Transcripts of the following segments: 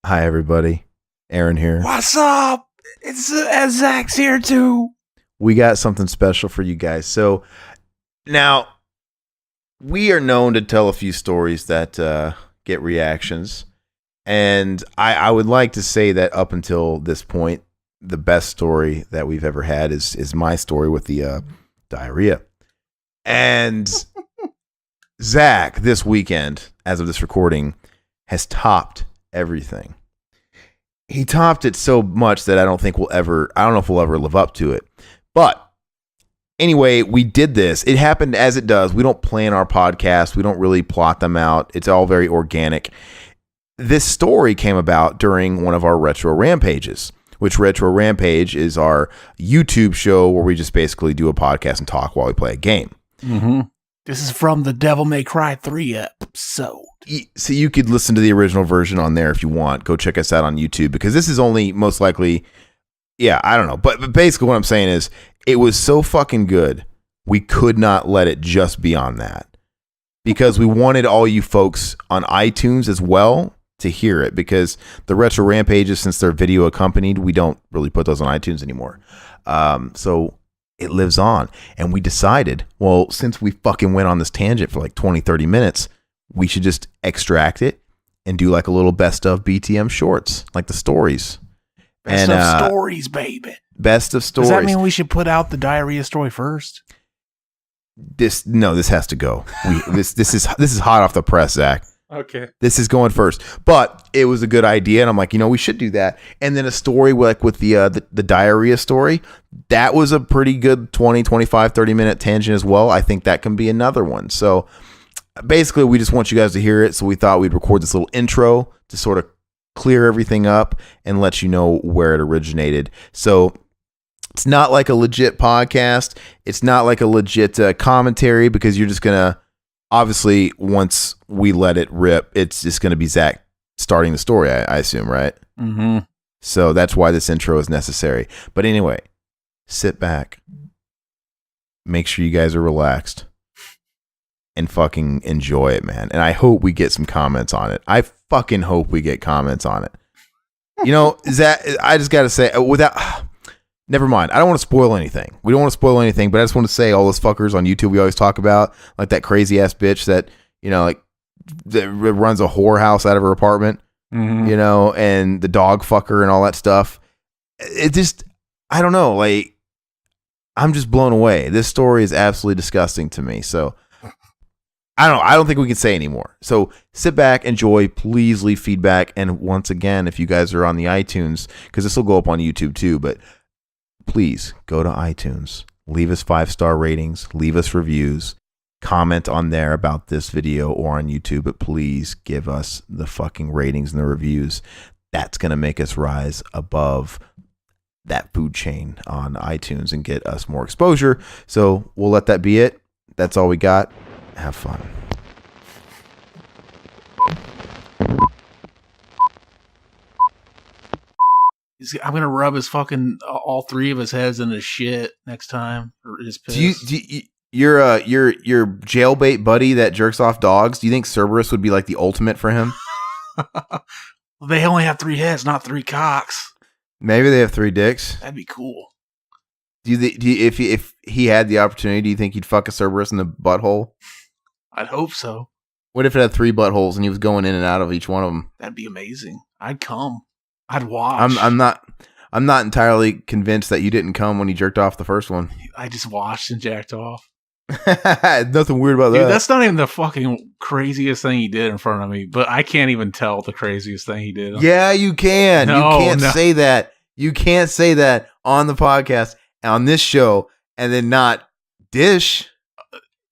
Hi, everybody. Aaron here. What's up? It's Zach's here too. We got something special for you guys. So now we are known to tell a few stories that get reactions. And I would like to say that up until this point, the best story that we've ever had is my story with the diarrhea. And Zach, this weekend, as of this recording, has topped everything. He topped it so much that I don't know if we'll ever live up to it. But anyway, we did this. It happened as it does. We don't plan our podcast. We don't really plot them out. It's all very organic. This story came about during one of our Retro Rampages, which Retro Rampage is our YouTube show where we just basically do a podcast and talk while we play a game. Mm-hmm. This is from the Devil May Cry 3 episode. So you could listen to the original version on there if you want. Go check us out on YouTube because this is only most likely, I don't know. But basically what I'm saying is it was so fucking good. We could not let it just be on that because we wanted all you folks on iTunes as well to hear it because the Retro Rampages, since they're video accompanied, we don't really put those on iTunes anymore. So it lives on. And we decided, well, since we fucking went on this tangent for like 20, 30 minutes, we should just extract it and do like a little best of BTM shorts, like the stories. Best of stories, baby. Best of stories. Does that mean we should put out the diarrhea story first? This has to go. This is hot off the press, Zach. Okay. This is going first. But it was a good idea, and I'm like, we should do that. And then a story like with the diarrhea story, that was a pretty good 20, 25, 30-minute tangent as well. I think that can be another one. So basically, we just want you guys to hear it. So we thought we'd record this little intro to sort of clear everything up and let you know where it originated. So it's not like a legit podcast. It's not like a legit commentary because you're just going to, obviously, once we let it rip, it's just going to be Zach starting the story, I assume, right? Mm-hmm. So that's why this intro is necessary. But anyway, sit back. Make sure you guys are relaxed. And fucking enjoy it, man. And I hope we get some comments on it. I fucking hope we get comments on it. Zach, I just got to say, never mind. I don't want to spoil anything. We don't want to spoil anything, but I just want to say all those fuckers on YouTube we always talk about, like that crazy ass bitch that, that runs a whorehouse out of her apartment, and the dog fucker and all that stuff. It just, I don't know. Like, I'm just blown away. This story is absolutely disgusting to me. So, I don't know. I don't think we can say anymore. So sit back, enjoy. Please leave feedback. And once again, if you guys are on the iTunes, because this will go up on YouTube too, but please go to iTunes. Leave us 5-star ratings. Leave us reviews. Comment on there about this video or on YouTube. But please give us the fucking ratings and the reviews. That's going to make us rise above that food chain on iTunes and get us more exposure. So we'll let that be it. That's all we got. Have fun. I'm gonna rub his fucking all three of his heads in his shit next time, or his piss. Your jailbait buddy that jerks off dogs? Do you think Cerberus would be like the ultimate for him? They only have 3 heads, not 3 cocks. Maybe they have 3 dicks. That'd be cool. If he had the opportunity, do you think he'd fuck a Cerberus in the butthole? I'd hope so. What if it had 3 buttholes and he was going in and out of each one of them? That'd be amazing. I'd come. I'd watch. I'm not entirely convinced that you didn't come when you jerked off the first one. I just watched and jacked off. Nothing weird about that. Dude, that's not even the fucking craziest thing he did in front of me, but I can't even tell the craziest thing he did. Yeah, you can. You can't say that. You can't say that on the podcast, on this show, and then not dish.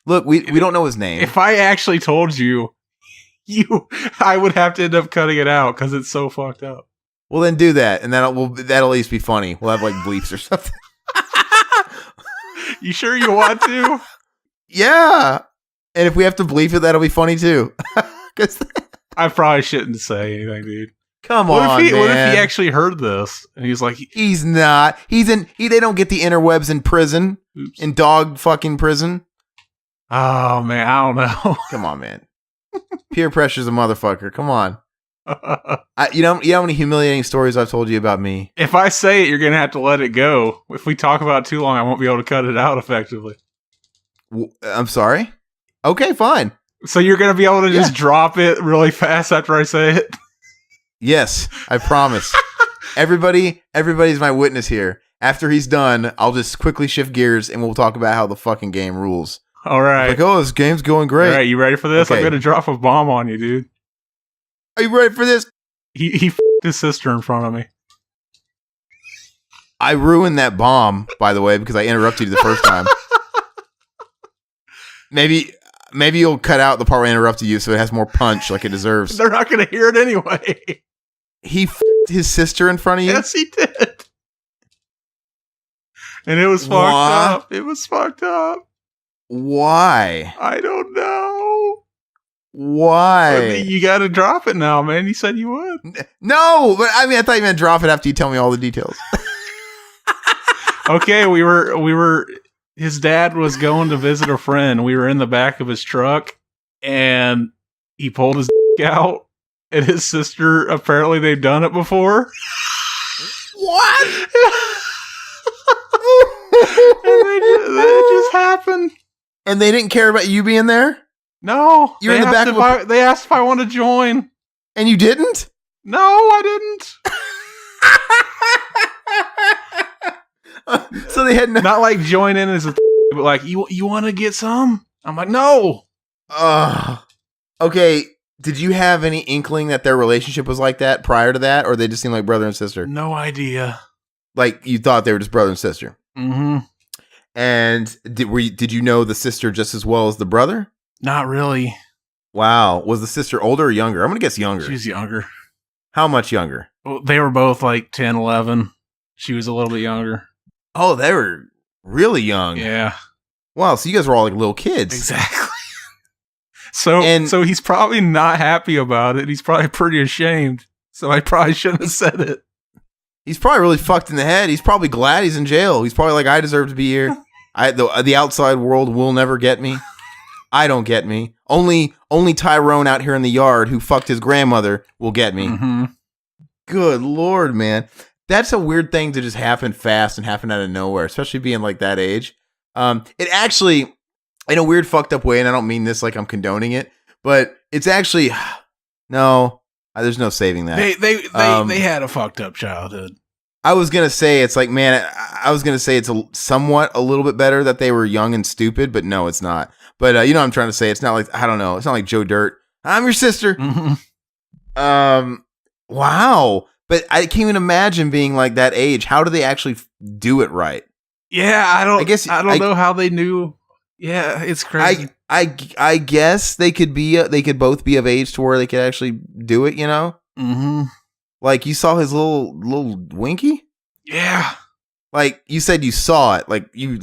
Look, we don't know his name. If I actually told you, I would have to end up cutting it out because it's so fucked up. Well, then do that, and that'll at least be funny. We'll have like bleeps or something. You sure you want to? Yeah, and if we have to bleep it, that'll be funny too. I probably shouldn't say anything, dude. Come on, What if man. he actually heard this and he's like, he's not. They don't get the interwebs in prison. Oops. In dog fucking prison. Oh man, I don't know. Come on, man. Peer pressure's a motherfucker. Come on. You know how many humiliating stories I've told you about me? If I say it, you're going to have to let it go. If we talk about it too long, I won't be able to cut it out effectively. I'm sorry? Okay, fine. So you're going to be able to just drop it really fast after I say it? Yes, I promise. Everybody's my witness here. After he's done, I'll just quickly shift gears and we'll talk about how the fucking game rules. All right. Like, oh, this game's going great. All right, you ready for this? Okay. I'm going to drop a bomb on you, dude. Are you ready for this? He f***ed his sister in front of me. I ruined that bomb, by the way, because I interrupted you the first time. Maybe you'll cut out the part where I interrupted you so it has more punch like it deserves. They're not going to hear it anyway. He f***ed his sister in front of you? Yes, he did. And it was fucked up. It was fucked up. Why? I don't know. Why? You got to drop it now, man. You said you would. No, but I mean, I thought you meant drop it after you tell me all the details. Okay, we were. His dad was going to visit a friend. We were in the back of his truck, and he pulled his dick out. And his sister, apparently, they've done it before. What? And it just happened. And they didn't care about you being there? No. You're in the back they asked if I want to join. And you didn't? No, I didn't. So they had not like join in as a but like, you want to get some? I'm like, no. Okay. Did you have any inkling that their relationship was like that prior to that? Or they just seemed like brother and sister? No idea. Like you thought they were just brother and sister? Mm-hmm. And did you know the sister just as well as the brother? Not really. Wow. Was the sister older or younger? I'm going to guess younger. She's younger. How much younger? Well, they were both like 10, 11. She was a little bit younger. Oh, they were really young. Yeah. Wow, so you guys were all like little kids. Exactly. So he's probably not happy about it. He's probably pretty ashamed. So I probably shouldn't have said it. He's probably really fucked in the head. He's probably glad he's in jail. He's probably like, I deserve to be here. The outside world will never get me. I don't get me. Only Tyrone out here in the yard who fucked his grandmother will get me. Mm-hmm. Good Lord, man. That's a weird thing to just happen fast and happen out of nowhere, especially being like that age. It actually, in a weird fucked up way, and I don't mean this like I'm condoning it, but it's actually, no, there's no saving that. They had a fucked up childhood. I was going to say, it's like, man, I was going to say it's somewhat a little bit better that they were young and stupid, but no, it's not. But you know what I'm trying to say? It's not like, I don't know. It's not like Joe Dirt. I'm your sister. Mm-hmm. Wow. But I can't even imagine being like that age. How do they actually do it right? Yeah, I don't know how they knew. Yeah, it's crazy. I guess they could both be of age to where they could actually do it, you know? Mm-hmm. Like you saw his little winky? Yeah. Like you said you saw it. Like you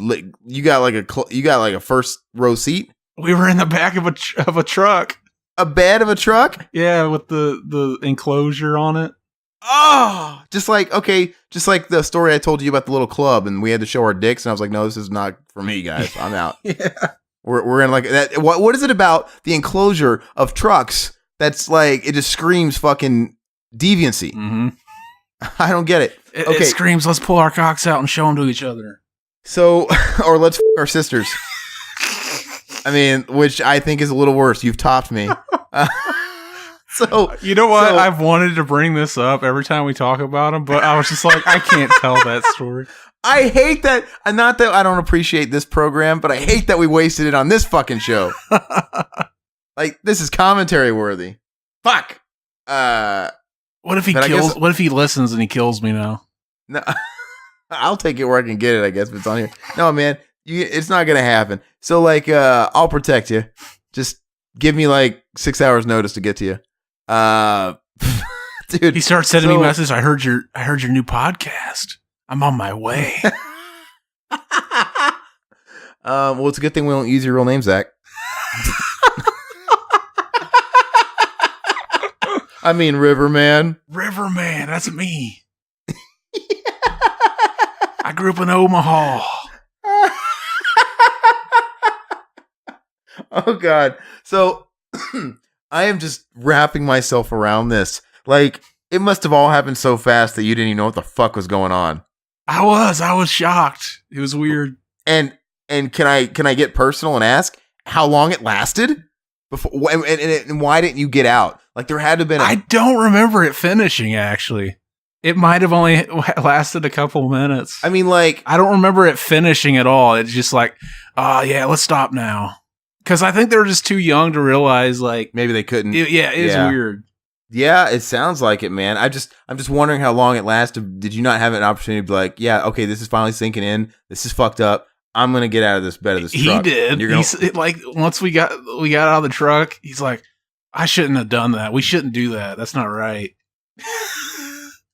got like a first row seat? We were in the back of a truck. A bed of a truck? Yeah, with the enclosure on it. Oh, just like the story I told you about the little club, and we had to show our dicks, and I was like, no, this is not for me, guys. I'm out. Yeah, we're in like that. What is it about the enclosure of trucks that's like it just screams fucking deviancy? Mm-hmm. I don't get it. It screams, let's pull our cocks out and show them to each other. So, or let's f our sisters. I mean, which I think is a little worse. You've topped me. So you know what? I've wanted to bring this up every time we talk about him, but I was just like, I can't tell that story. I hate that. Not that I don't appreciate this program, but I hate that we wasted it on this fucking show. Like this is commentary worthy. Fuck. What if he kills? What if he listens and he kills me now? No, I'll take it where I can get it. I guess if it's on here. No, man, it's not gonna happen. So like, I'll protect you. Just give me like 6 hours notice to get to you. Dude, he starts sending me messages. I heard your new podcast. I'm on my way. Well, it's a good thing we don't use your real name, Zach. I mean, Riverman. Riverman, that's me. I grew up in Omaha. Oh God. So I am just wrapping myself around this. Like, it must have all happened so fast that you didn't even know what the fuck was going on. I was shocked. It was weird. And can I get personal and ask how long it lasted? Before and why didn't you get out? Like, there had to have been I don't remember it finishing, actually. It might have only lasted a couple minutes. I mean, like, I don't remember it finishing at all. It's just like, yeah, let's stop now. Because I think they were just too young to realize, like, maybe they couldn't. It is weird. Yeah, it sounds like it, man. I'm just wondering how long it lasted. Did you not have an opportunity to be like, yeah, okay, this is finally sinking in. This is fucked up. I'm gonna get out of this bed of this truck. He did. Like, once we got out of the truck, he's like, I shouldn't have done that. We shouldn't do that. That's not right.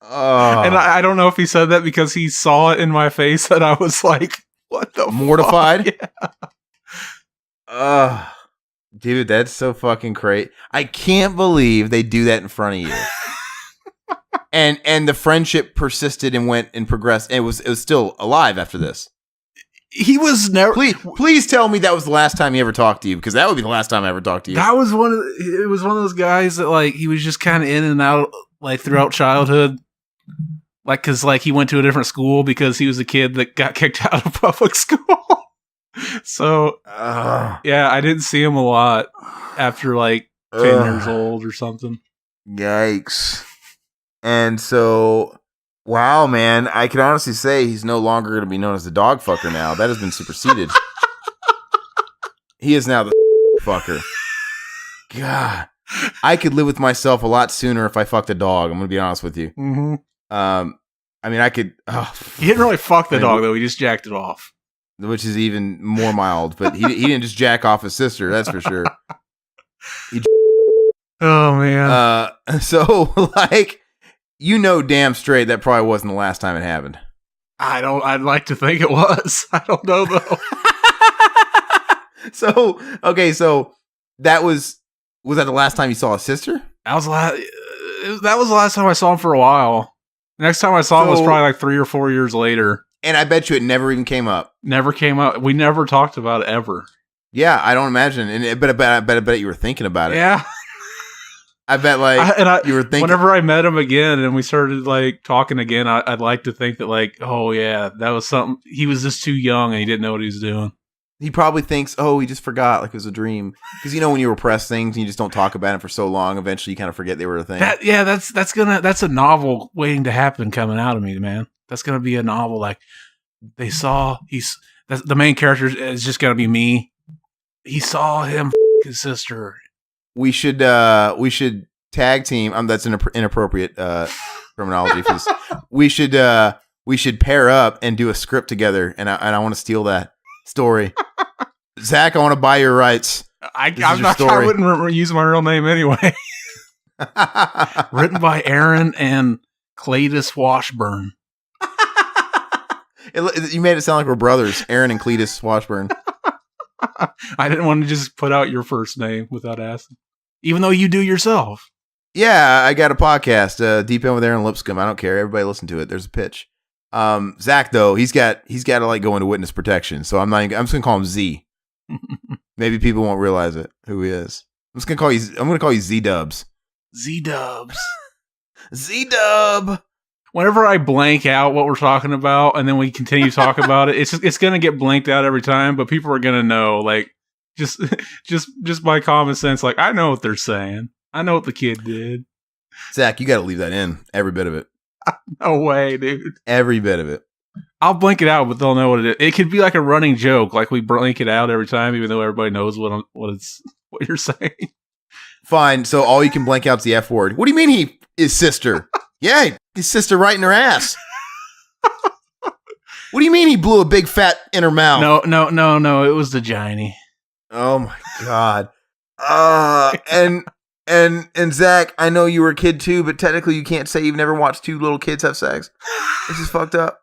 And I don't know if he said that because he saw it in my face that I was like, what the mortified? Yeah. Dude, that's so fucking crazy. I can't believe they do that in front of you. and the friendship persisted and went and progressed. And it was still alive after this. He was never. Please tell me that was the last time he ever talked to you, because that would be the last time I ever talked to you. That was it was one of those guys that, like, he was just kind of in and out, like, throughout childhood. Like, because, like, he went to a different school because he was a kid that got kicked out of public school. So, yeah, I didn't see him a lot after, like, 10 years old or something. Yikes. And so, wow, man, I can honestly say he's no longer going to be known as the dog fucker now. That has been superseded. He is now the fucker. God. I could live with myself a lot sooner if I fucked a dog. I'm going to be honest with you. Mm-hmm. I mean, I could... he didn't really fuck the dog, though. He just jacked it off. Which is even more mild. But he didn't just jack off his sister, that's for sure. Oh, man. So, like, you know damn straight that probably wasn't the last time it happened. I'd like to think it was. I don't know, though. So, okay, so that was that the last time you saw a sister? That was the last time I saw him for a while. Next time I saw him was probably like 3 or 4 years later. And I bet you it never even came up. Never came up. We never talked about it ever. Yeah, I don't imagine. But I bet you were thinking about it. Yeah. I bet you were thinking. Whenever I met him again and we started like talking again, I'd like to think that, like, oh yeah, that was something. He was just too young and he didn't know what he was doing. He probably thinks, oh, he just forgot, like it was a dream. Because, you know, when you repress things and you just don't talk about it for so long, eventually you kind of forget they were a thing. That's a novel waiting to happen coming out of me, man. That's gonna be a novel. Like, the main character is just gonna be me. He saw him his sister. We should tag team. That's an inappropriate terminology. We should pair up and do a script together, and I want to steal that story. Zach, I want to buy your rights. I wouldn't use my real name anyway. Written by Aaron and Cletus Washburn. You made it sound like we're brothers, Aaron and Cletus Washburn. I didn't want to just put out your first name without asking, even though you do yourself. Yeah, I got a podcast, Deep In with Aaron Lipscomb. I don't care. Everybody listen to it. There's a pitch. Zach, though, he's got to like go into witness protection. So I'm just gonna call him Z. Maybe people won't realize it who he is. I'm gonna call you Z Dubs. Z Dubs. Z Dub. Whenever I blank out what we're talking about and then we continue to talk about it, it's gonna get blanked out every time, but people are gonna know, like, just by common sense, like, I know what they're saying. I know what the kid did. Zach, you gotta leave that in. Every bit of it. No way, dude. Every bit of it. I'll blank it out, but they'll know what it is. It could be like a running joke, like we blank it out every time, even though everybody knows what you're saying. Fine. So all you can blank out is the F word. What do you mean his sister? Yeah, his sister right in her ass. What do you mean he blew a big fat in her mouth? No. It was the Giny. Oh my god. And Zach, I know you were a kid too, but technically you can't say you've never watched two little kids have sex. This is fucked up.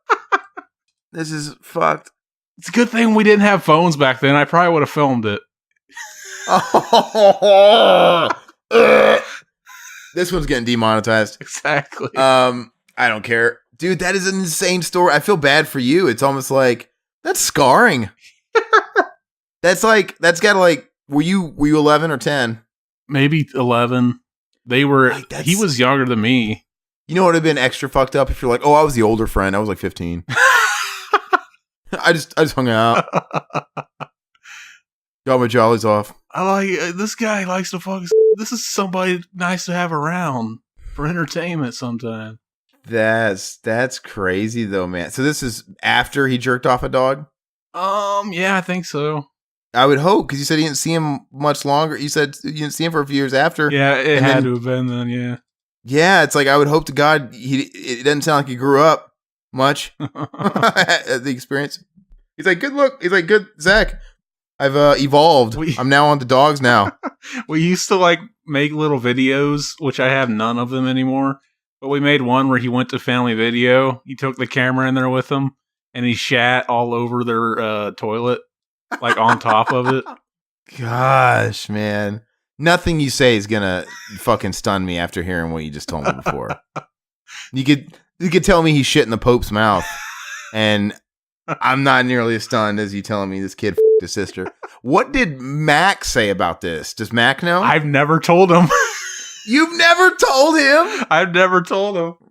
This is fucked. It's a good thing we didn't have phones back then. I probably would have filmed it. This one's getting demonetized. Exactly. I don't care. Dude, that is an insane story. I feel bad for you. It's almost like that's scarring. That's gotta, like, were you 11 or 10? Maybe 11. They were. Like, he was younger than me. You know what would have been extra fucked up if you're like, oh, I was the older friend. I was like 15. I just hung out. Got my jollies off. I like this guy likes to fuck. This is somebody nice to have around for entertainment sometime. That's crazy though, man. So this is after he jerked off a dog? Yeah, I think so. I would hope, because you said you didn't see him much longer. You said you didn't see him for a few years after. Yeah, it had to have been then, yeah. Yeah, it's like, I would hope to God it doesn't sound like he grew up much. The experience. He's like, good look. He's like, good, Zach. I've evolved. I'm now on to dogs now. We used to like make little videos, which I have none of them anymore. But we made one where he went to Family Video. He took the camera in there with him, and he shat all over their toilet, like on top of it. Gosh, man. Nothing you say is gonna fucking stun me after hearing what you just told me before. You could tell me he shit in the Pope's mouth, and I'm not nearly as stunned as you telling me this kid f***ed his sister. What did Mac say about this? Does Mac know? I've never told him. You've never told him? I've never told him.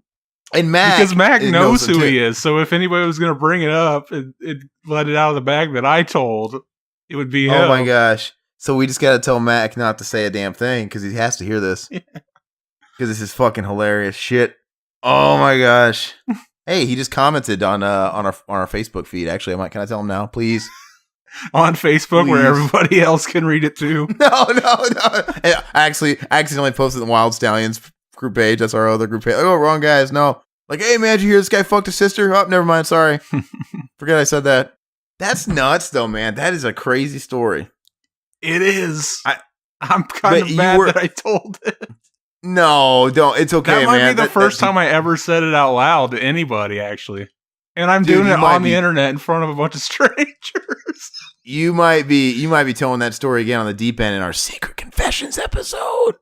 And Mac, because Mac knows who he is. So if anybody was going to bring it up and let it out of the bag that I told, it would be him. Oh my gosh. So we just got to tell Mac not to say a damn thing because he has to hear this. Because this is fucking hilarious shit. Oh my gosh. Hey, he just commented on our Facebook feed. Actually, can I tell him now, please? On Facebook, please. Where everybody else can read it too. No. I accidentally posted the Wild Stallions group page. That's our other group page. Oh, wrong guys. No. Like, hey man, did you hear this guy fucked his sister? Oh, never mind. Sorry. Forget I said that. That's nuts though, man. That is a crazy story. It is. I'm kind of mad that I told it. No, don't. It's okay, man. That might be the first time I ever said it out loud to anybody, actually. And I'm doing it on the internet in front of a bunch of strangers. You might be telling that story again on the deep end in our Secret Confessions episode.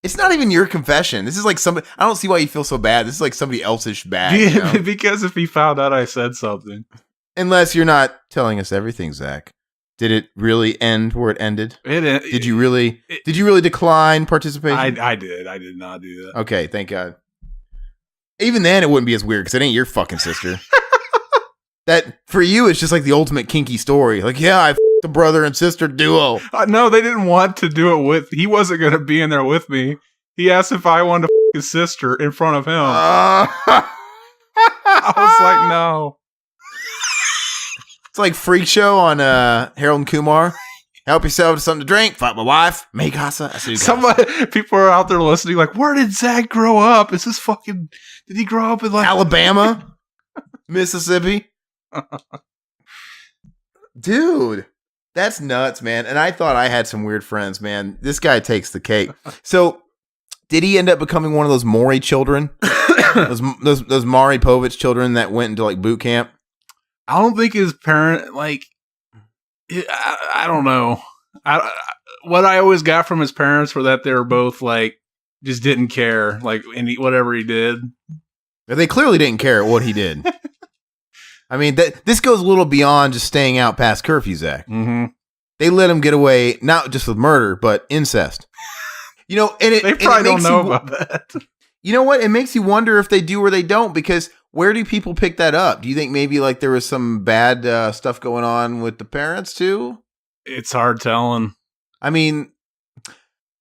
It's not even your confession. This is like somebody. I don't see why you feel so bad. This is like somebody else's bad. Yeah, you know? Because if he found out I said something. Unless you're not telling us everything, Zach. Did it really end where it ended? Did you really decline participation? I did. I did not do that. Okay, thank God. Even then, it wouldn't be as weird because it ain't your fucking sister. That for you, it's just like the ultimate kinky story. Like, yeah, I f***ed the brother and sister duo. No, they didn't want to do it with. He wasn't going to be in there with me. He asked if I wanted to f*** his sister in front of him. I was like, no. It's like Freak Show on Harold and Kumar. Help yourself to something to drink. Fuck my wife. Me casa. People are out there listening like, where did Zach grow up? Is this fucking... Did he grow up in like... Alabama? Mississippi? Dude. That's nuts, man. And I thought I had some weird friends, man. This guy takes the cake. So, did he end up becoming one of those Maury children? those Maury Povich children that went into like boot camp? I don't think his parent, like, I don't know. What I always got from his parents were that they were both, like, just didn't care, like, whatever he did. They clearly didn't care what he did. I mean, this goes a little beyond just staying out past curfew, Zach. Mm-hmm. They let him get away, not just with murder, but incest. You know, and they probably don't know about that. You know what? It makes you wonder if they do or they don't, because where do people pick that up? Do you think maybe like there was some bad stuff going on with the parents too? It's hard telling. I mean,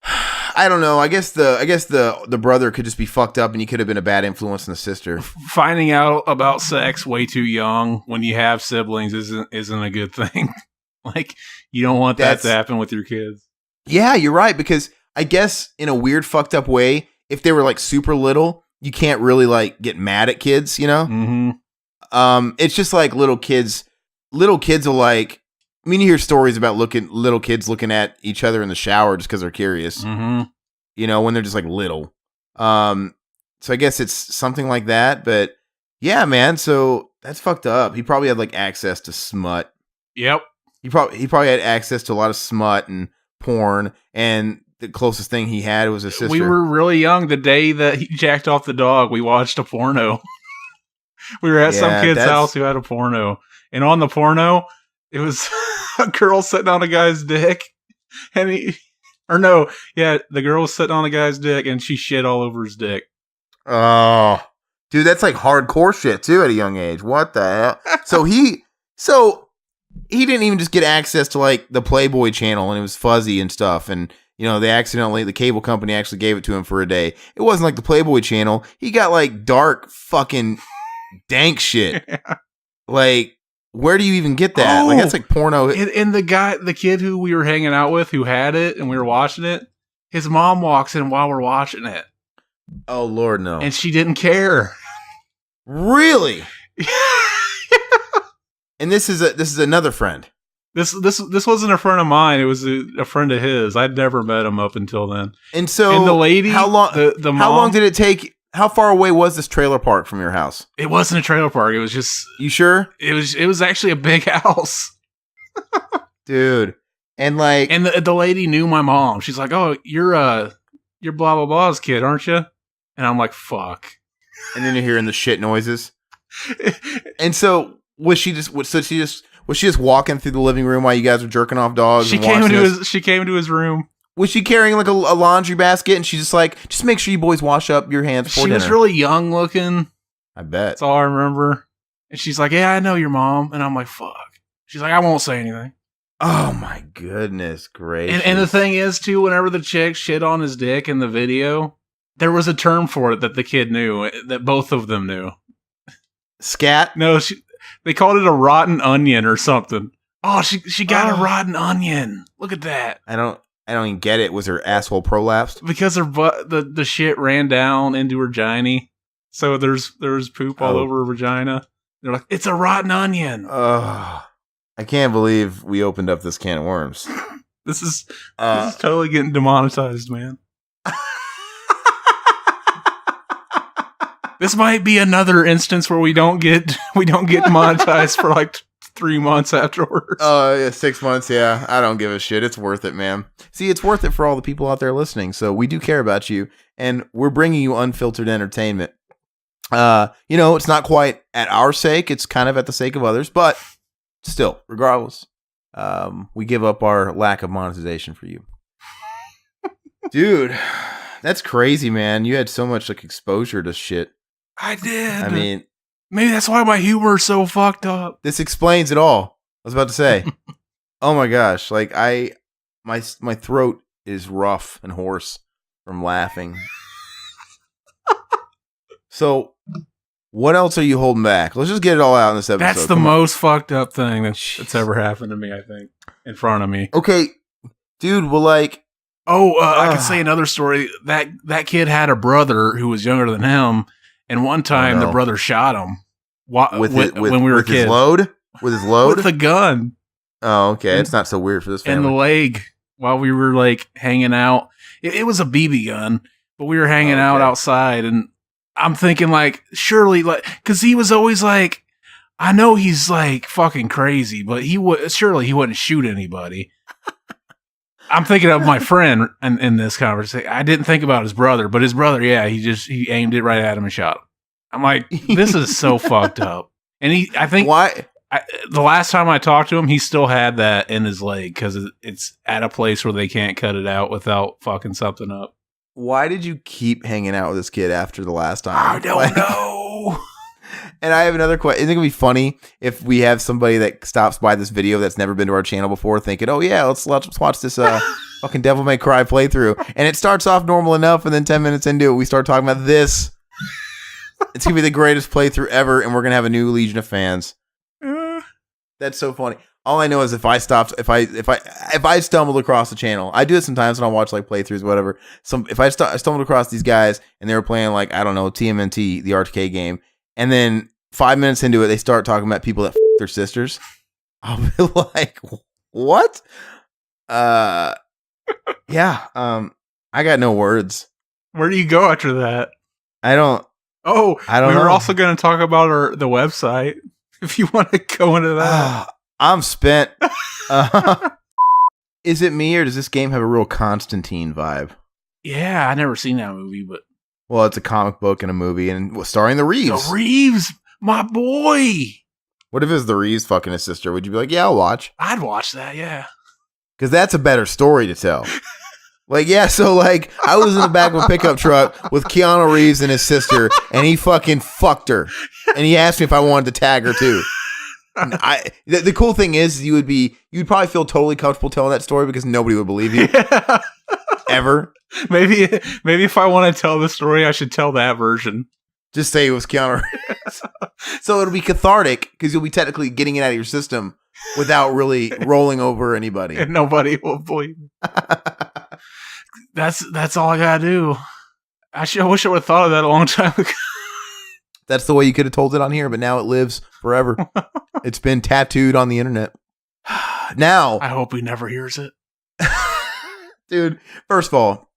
I don't know. I guess the brother could just be fucked up, and he could have been a bad influence on the sister. Finding out about sex way too young when you have siblings isn't a good thing. Like, you don't want that to happen with your kids. Yeah, you're right. Because I guess in a weird fucked up way, if they were like super little, you can't really like get mad at kids, you know? Mm-hmm. It's just like little kids will like, I mean, you hear stories about little kids looking at each other in the shower just because they're curious, you know, when they're just like little. So I guess it's something like that, but yeah, man. So that's fucked up. He probably had like access to smut. Yep. He probably had access to a lot of smut and porn, and the closest thing he had was his sister. We were really young. The day that he jacked off the dog, we watched a porno. We were at some kid's house who had a porno. And on the porno, it was a girl sitting on a guy's dick. And Or no, yeah, the girl was sitting on the guy's dick and she shit all over his dick. Oh, dude, that's like hardcore shit too at a young age. What the hell? So he didn't even just get access to like the Playboy channel and it was fuzzy and stuff. And, you know, the cable company actually gave it to him for a day. It wasn't like the Playboy channel. He got like dark fucking dank shit. Yeah. Like, where do you even get that? Like, that's like porno. And the kid who we were hanging out with who had it and we were watching it, his mom walks in while we're watching it. Oh, Lord, no. And she didn't care. Really? And this is another friend. This wasn't a friend of mine. It was a friend of his. I'd never met him up until then. And so, and the lady, how long? The mom, how long did it take? How far away was this trailer park from your house? It wasn't a trailer park. It was just. You sure? It was actually a big house, dude. And like, and the lady knew my mom. She's like, "Oh, you're blah blah blah's kid, aren't you?" And I'm like, "Fuck." And then you're hearing the shit noises. And so was she just walking through the living room while you guys were jerking off dogs? She came into his room. Was she carrying like a laundry basket? And she's just like, just make sure you boys wash up your hands before dinner. She was really young looking. I bet. That's all I remember. And she's like, "Yeah, I know your mom." And I'm like, "Fuck." She's like, "I won't say anything." Oh my goodness gracious. And the thing is too, whenever the chick shit on his dick in the video, there was a term for it that the kid knew, that both of them knew. Scat? No, they called it a rotten onion or something. Oh, she got a rotten onion. Look at that. I don't even get it. Was her asshole prolapsed? Because her butt, the shit ran down into her vagina. So there's poop all over her vagina. They're like, "It's a rotten onion." I can't believe we opened up this can of worms. This is totally getting demonetized, man. This might be another instance where we don't get monetized for like 3 months afterwards. Oh, yeah, 6 months. Yeah, I don't give a shit. It's worth it, man. See, it's worth it for all the people out there listening. So we do care about you, and we're bringing you unfiltered entertainment. You know, it's not quite at our sake. It's kind of at the sake of others, but still, regardless, we give up our lack of monetization for you. Dude, that's crazy, man. You had so much like exposure to shit. I did. I mean, maybe that's why my humor is so fucked up. This explains it all. I was about to say. Oh my gosh, like my throat is rough and hoarse from laughing. So, what else are you holding back? Let's just get it all out in this episode. That's the most fucked up thing that's ever happened to me, I think, in front of me. Okay, dude, well, like... I can say another story. That kid had a brother who was younger than him, and one time the brother shot him when we were kids. With his load? With a gun. Oh, okay. It's not so weird for this family. In the leg while we were, like, hanging out. It was a BB gun, but we were hanging out outside, and I'm thinking, like, surely, like, because he was always like, I know he's, like, fucking crazy, but surely he wouldn't shoot anybody. I'm thinking of my friend in this conversation. I didn't think about his brother, but his brother, yeah, he aimed it right at him and shot him. I'm like, this is so fucked up. And I think why? The last time I talked to him, he still had that in his leg because it's at a place where they can't cut it out without fucking something up. Why did you keep hanging out with this kid after the last time? I don't know. And I have another question. Isn't it going to be funny if we have somebody that stops by this video that's never been to our channel before thinking, oh yeah, let's watch this fucking Devil May Cry playthrough. And it starts off normal enough, and then 10 minutes into it, we start talking about this. It's going to be the greatest playthrough ever, and we're going to have a new legion of fans. That's so funny. All I know is if I stumbled across the channel, I do it sometimes when I watch like playthroughs, whatever. If I stumbled across these guys and they were playing like, I don't know, TMNT, the arcade game, and then 5 minutes into it, they start talking about people that f*** their sisters, I'll be like, what? Yeah. I got no words. Where do you go after that? I don't know. We were also going to talk about the website. If you want to go into that. I'm spent. Is it me, or does this game have a real Constantine vibe? Yeah, I never seen that movie, but... Well, it's a comic book and a movie, and starring the Reeves. The Reeves, my boy! What if it was the Reeves fucking his sister? Would you be like, yeah, I'll watch? I'd watch that, yeah. Because that's a better story to tell. Like, yeah, so like I was in the back of a pickup truck with Keanu Reeves and his sister, and he fucking fucked her. And he asked me if I wanted to tag her too. The cool thing is you'd probably feel totally comfortable telling that story because nobody would believe you. Yeah. Ever. Maybe if I want to tell the story, I should tell that version. Just say it was Keanu Reeves. So it'll be cathartic because you'll be technically getting it out of your system without really rolling over anybody. And nobody will believe me. That's all I gotta do. Actually, I wish I would have thought of that a long time ago. That's the way you could have told it on here, but now it lives forever. It's been tattooed on the internet. Now, I hope he never hears it. dude, first of all,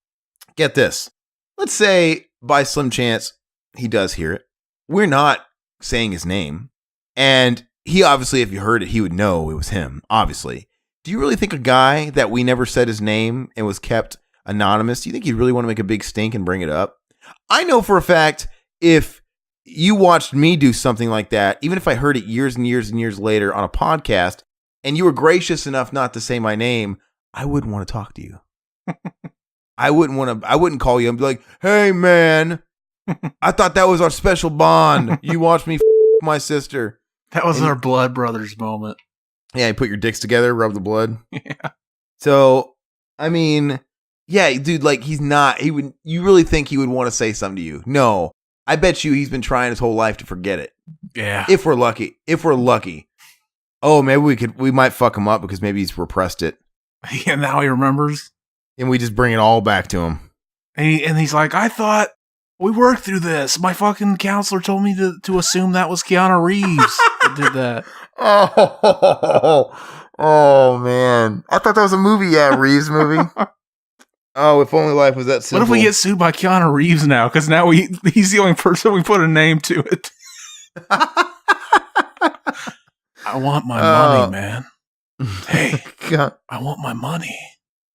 get this. Let's say by slim chance he does hear it. We're not saying his name. And he obviously, if you heard it, he would know it was him, obviously. Do you really think a guy that we never said his name and was kept anonymous, do you think he'd really want to make a big stink and bring it up? I know for a fact if you watched me do something like that, even if I heard it years and years and years later on a podcast, and you were gracious enough not to say my name, I wouldn't want to talk to you. I wouldn't call you and be like, hey man, I thought that was our special bond. You watched me my sister. That was our blood brothers moment. Yeah, you put your dicks together, rub the blood. Yeah. So, I mean, yeah, dude, like you really think he would want to say something to you? No. I bet you he's been trying his whole life to forget it. Yeah. If we're lucky. Oh, maybe we might fuck him up because maybe he's repressed it. Yeah, now he remembers. And we just bring it all back to him. And he's like, I thought we worked through this. My fucking counselor told me to assume that was Keanu Reeves that did that. Oh, man. I thought that was a movie. Yeah, Reeves movie. Oh, if only life was that simple. What if we get sued by Keanu Reeves now? Because now he's the only person we put a name to it. I want my money, man. Hey, God. I want my money.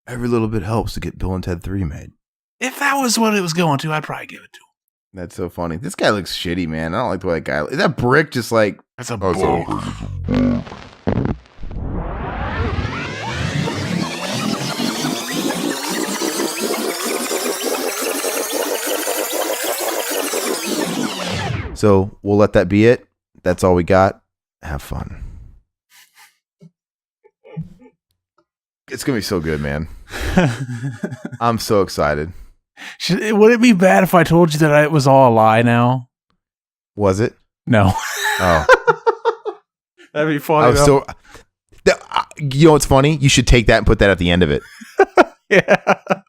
Every little bit helps to get Bill and Ted 3 made. If that was what it was going to, I'd probably give it to him. That's so funny. This guy looks shitty, man. I don't like the way that guy. Is that brick just like? That's a bull. So we'll let that be it. That's all we got. Have fun. It's going to be so good, man. I'm so excited. Would it be bad if I told you that it was all a lie now? Was it? No. Oh. That'd be funny. I was still, you know what's funny? You should take that and put that at the end of it. Yeah.